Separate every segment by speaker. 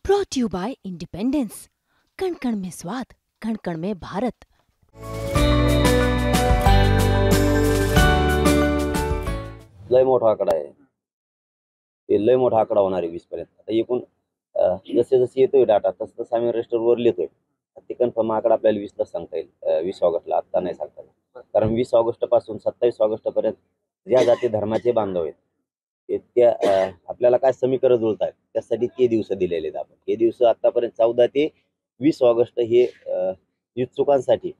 Speaker 1: Brought you bye independence. कण कण में स्वाद, कण कण में भारत।
Speaker 2: लय मोठा आकडा आहे, ते लय मोठा आकडा होणार आहे 20 पर्यंत। आता एकूण जसे जसे येतोय डाटा तसं तसं आम्ही रजिस्टरवर लिहितोय। ते कन्फर्म आकडा आपल्याला 20 ला सांगता येईल, 20 ऑगस्टला, आता नाही सांगता येईल। कारण 20 ऑगस्ट पासून 27 ऑगस्ट पर्यंत ज्या जाती धर्माचे बांधव आहेत त्या आपल्याला काय समीकरण जुळतात त्यासाठी ते दिवस दिलेले आहेत। आपण हे दिवस आतापर्यंत 14 ते 20 ऑगस्ट हे इच्छुकांसाठी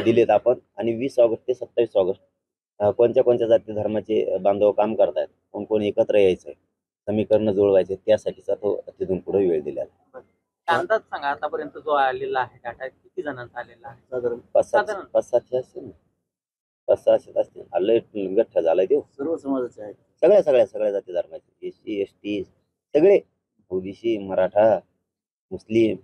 Speaker 2: दिलेत आपण। आणि 20 ऑगस्ट ते 27 ऑगस्ट कोणत्या कोणत्या जाती धर्माचे बांधव काम करतायत, कोण कोण एकत्र यायचंय, समीकरण जुळवायचे, त्यासाठीचा तो तिथून पुढे वेळ दिलेला आहे।
Speaker 3: अंदाज सांगा आतापर्यंत जो आलेला आहे डाटा किती जणांचा आलेला आहे?
Speaker 2: साधारण 5-700 असतील, 5-600 असतील। आलंय गठ्ठा झालाय तो
Speaker 4: सर्व समाजाचे आहेत,
Speaker 2: सगळ्या जाती धर्माचे, एससी एसटी सगळे, ओबीसी, मराठा, मुस्लिम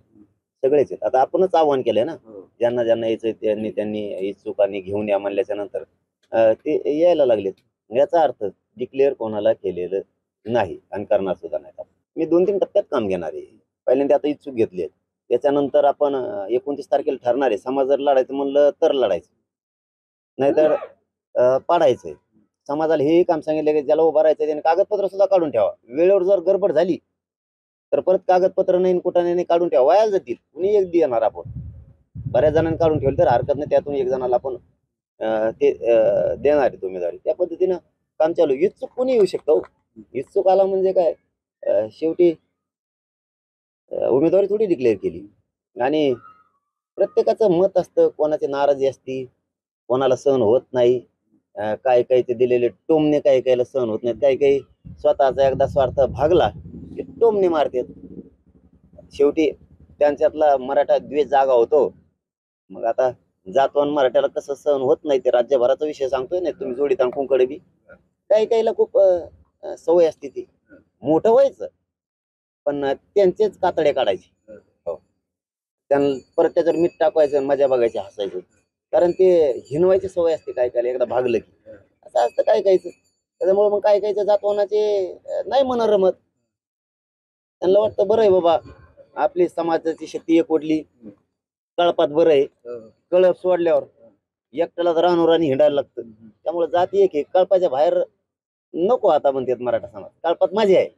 Speaker 2: सगळेच आहेत। आता आपणच आव्हान केलंय ना, ज्यांना ज्यांना यायचंय त्यांनी त्यांनी इच्छुकांनी घेऊन या म्हणल्याच्या नंतर ते यायला लागलेत। याचा अर्थ डिक्लेअर कोणाला केलेलं नाही आणि करणार सुद्धा नाही। मी 2-3 टप्प्यात काम घेणार आहे। पहिल्यांदा आता इच्छुक घेतले, त्याच्यानंतर आपण 29 तारखेला ठरणार आहे। समाज जर लढायचं म्हणलं तर लढायचं, नाहीतर पाडायचंय। समाजाला हेही काम सांगितलं की ज्याला उभं राहायचं त्याने कागदपत्र सुद्धा काढून ठेवा। वेळेवर जर गडबड झाली तर परत कागदपत्र नाही कुठं नाही काढून ठेवा, वाया जातील। कुणी एक देणार आपण, बऱ्याच जणांनी काढून ठेवलं तर हरकत नाही, त्यातून एक जणाला आपण ते देणार आहे उमेदवारी। त्या पद्धतीनं काम चालू। इच्छुक कोणी येऊ शकतो, इच्छुक आला म्हणजे काय, शेवटी उमेदवारी थोडी डिक्लेअर केली आणि प्रत्येकाचं मत असतं, कोणाची नाराजी असती, कोणाला सहन होत नाही। काही काही ते दिलेले टोमणे काही काहीला सहन होत नाहीत, काही काही स्वतःचा एकदा स्वार्थ भागला की टोमणे मारतात। शेवटी त्यांच्यातला मराठा द्वेष जागा होतो। मग आता जातवान मराठ्याला कसं सहन होत नाही, ते राज्यभराचा विषय सांगतोय ना, तुम्ही जोडीत कुंकडे बी काही काहीला खूप सवय असते ती मोठं व्हायचं, पण त्यांचेच कातडे काढायचे। हो, त्यांना परत त्याच्यावर मीठ टाकायचं, मजा बघायची, हसायचं, कारण ते हिनवायची सवय असते काय काय एकदा भागलं की। असं असतं काय कायचं। त्याच्यामुळे मग काय कायचं जातवानाचे नाही मन रमत, त्यांना वाटतं बरं आहे बाबा आपली समाजाची शक्ती एक ओढली, कळपात बरं आहे, कळप सोडल्यावर एकट्याला रानोरानी हिंडायला लागतं। त्यामुळे जाती एक कळपाच्या बाहेर नको आता म्हणतात मराठा समाज, कळपात माझी आहे।